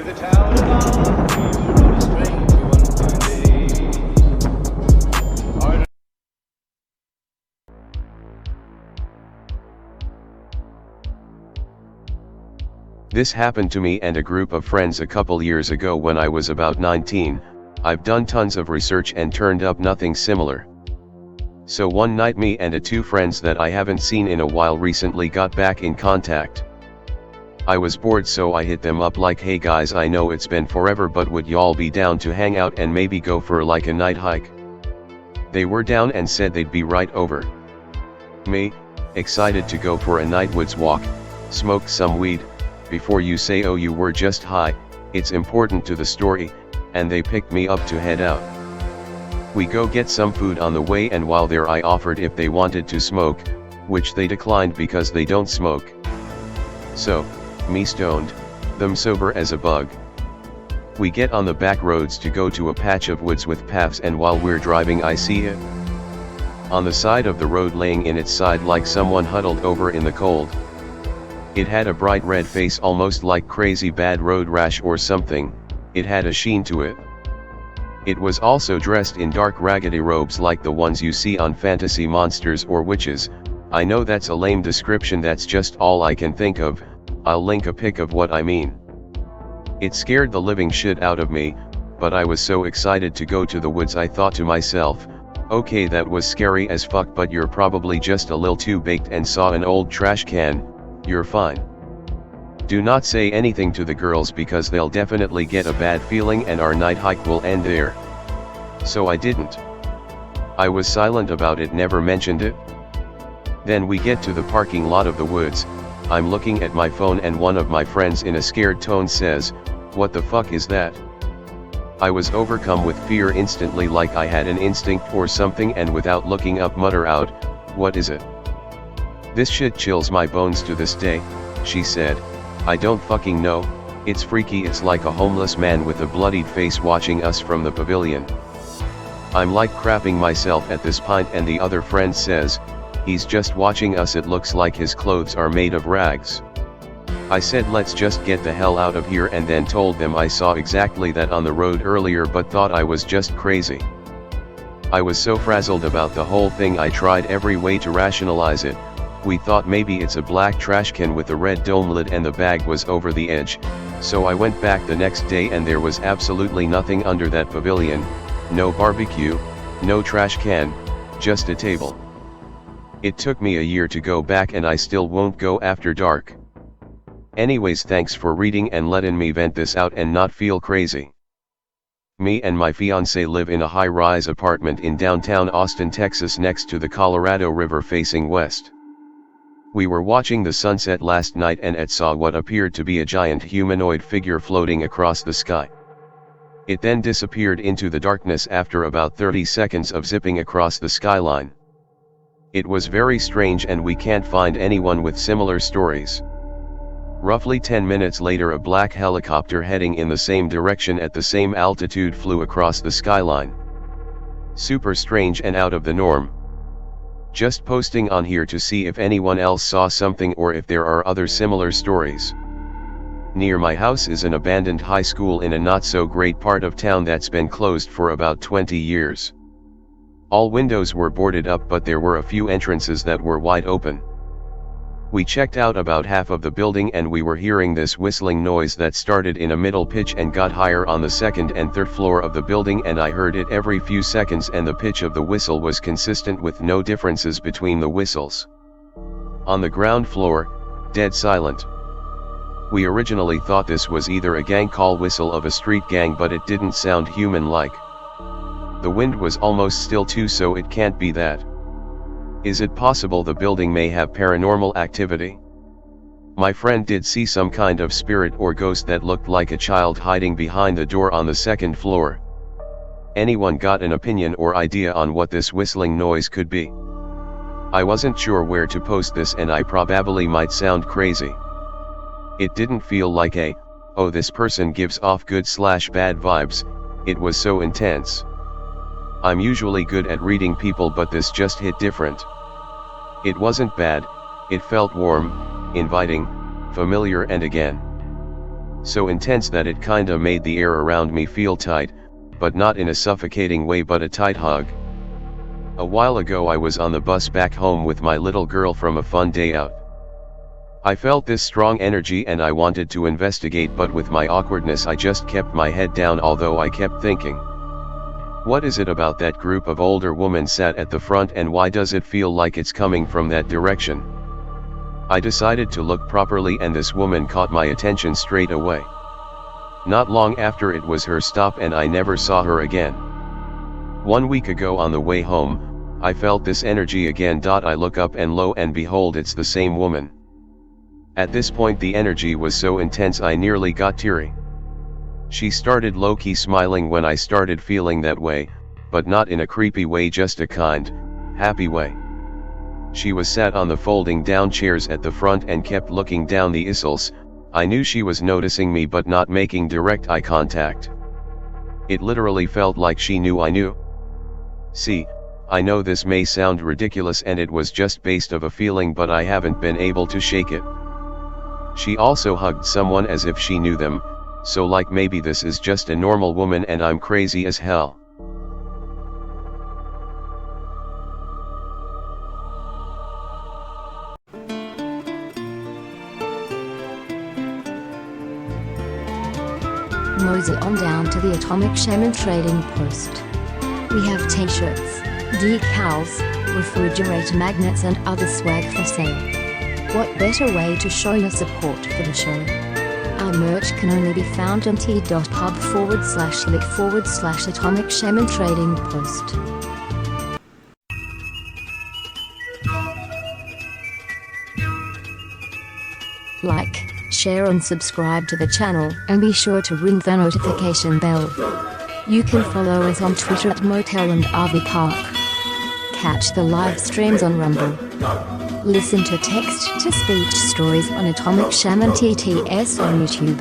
the town of London on a strange one fine day. This happened to me and a group of friends a couple years ago when I was about 19. I've done tons of research and turned up nothing similar. So one night me and two friends that I haven't seen in a while recently got back in contact. I was bored, so I hit them up like, hey guys, I know it's been forever, but would y'all be down to hang out and maybe go for like a night hike? They were down and said they'd be right over. Me, excited to go for a night woods walk, smoke some weed. Before you say oh you were just high, it's important to the story, and they picked me up to head out. We go get some food on the way, and while there I offered if they wanted to smoke, which they declined because they don't smoke. So, me stoned, them sober as a bug. We get on the back roads to go to a patch of woods with paths, and while we're driving I see it. On the side of the road, laying in its side like someone huddled over in the cold. It had a bright red face, almost like crazy bad road rash or something. It had a sheen to it. It was also dressed in dark raggedy robes like the ones you see on fantasy monsters or witches. I know that's a lame description, that's just all I can think of. I'll link a pic of what I mean. It scared the living shit out of me, but I was so excited to go to the woods I thought to myself, okay, that was scary as fuck, but you're probably just a little too baked and saw an old trash can. You're fine. Do not say anything to the girls because they'll definitely get a bad feeling and our night hike will end there. So I didn't. I was silent about it, never mentioned it. Then we get to the parking lot of the woods. I'm looking at my phone and one of my friends in a scared tone says, "What the fuck is that?" I was overcome with fear instantly, like I had an instinct or something, and without looking up mutter out, "What is it?" "This shit chills my bones to this day," she said. "I don't fucking know, it's freaky, it's like a homeless man with a bloodied face watching us from the pavilion." I'm like crapping myself at this point, and the other friend says, "He's just watching us, it looks like his clothes are made of rags." I said let's just get the hell out of here, and then told them I saw exactly that on the road earlier but thought I was just crazy. I was so frazzled about the whole thing I tried every way to rationalize it. We thought maybe it's a black trash can with a red dome lid and the bag was over the edge, so I went back the next day and there was absolutely nothing under that pavilion, no barbecue, no trash can, just a table. It took me a year to go back and I still won't go after dark. Anyways, thanks for reading and letting me vent this out and not feel crazy. Me and my fiancé live in a high-rise apartment in downtown Austin, Texas, next to the Colorado River facing west. We were watching the sunset last night and saw what appeared to be a giant humanoid figure floating across the sky. It then disappeared into the darkness after about 30 seconds of zipping across the skyline. It was very strange and we can't find anyone with similar stories. Roughly 10 minutes later, a black helicopter heading in the same direction at the same altitude flew across the skyline. Super strange and out of the norm. Just posting on here to see if anyone else saw something or if there are other similar stories. Near my house is an abandoned high school in a not so great part of town that's been closed for about 20 years. All windows were boarded up, but there were a few entrances that were wide open. We checked out about half of the building and we were hearing this whistling noise that started in a middle pitch and got higher on the second and third floor of the building, and I heard it every few seconds, and the pitch of the whistle was consistent with no differences between the whistles. On the ground floor, dead silent. We originally thought this was either a gang call whistle of a street gang, but it didn't sound human-like. The wind was almost still too, so it can't be that. Is it possible the building may have paranormal activity? My friend did see some kind of spirit or ghost that looked like a child hiding behind the door on the second floor. Anyone got an opinion or idea on what this whistling noise could be? I wasn't sure where to post this and I probably might sound crazy. It didn't feel like oh, this person gives off good/bad vibes, it was so intense. I'm usually good at reading people, but this just hit different. It wasn't bad, it felt warm, inviting, familiar, and again, So intense that it kinda made the air around me feel tight, but not in a suffocating way but a tight hug. A while ago I was on the bus back home with my little girl from a fun day out. I felt this strong energy and I wanted to investigate, but with my awkwardness I just kept my head down, although I kept thinking, what is it about that group of older women sat at the front and why does it feel like it's coming from that direction? I decided to look properly and this woman caught my attention straight away. Not long after it was her stop and I never saw her again. 1 week ago on the way home, I felt this energy again. I look up and lo and behold it's the same woman. At this point the energy was so intense I nearly got teary. She started low-key smiling when I started feeling that way, but not in a creepy way, just a kind, happy way. She was sat on the folding down chairs at the front and kept looking down the aisles. I knew she was noticing me but not making direct eye contact. It literally felt like she knew I knew. See, I know this may sound ridiculous and it was just based of a feeling, but I haven't been able to shake it. She also hugged someone as if she knew them, so like maybe this is just a normal woman and I'm crazy as hell. Mosey on down to the Atomic Shaman Trading Post. We have t-shirts, decals, refrigerator magnets and other swag for sale. What better way to show your support for the show? Our merch can only be found on t.pub/link/Atomic Shaman Trading Post. Like, share and subscribe to the channel, and be sure to ring the notification bell. You can follow us on Twitter at Motel and RV Park. Catch the live streams on Rumble. Listen to text-to-speech stories on Atomic Shaman TTS on YouTube.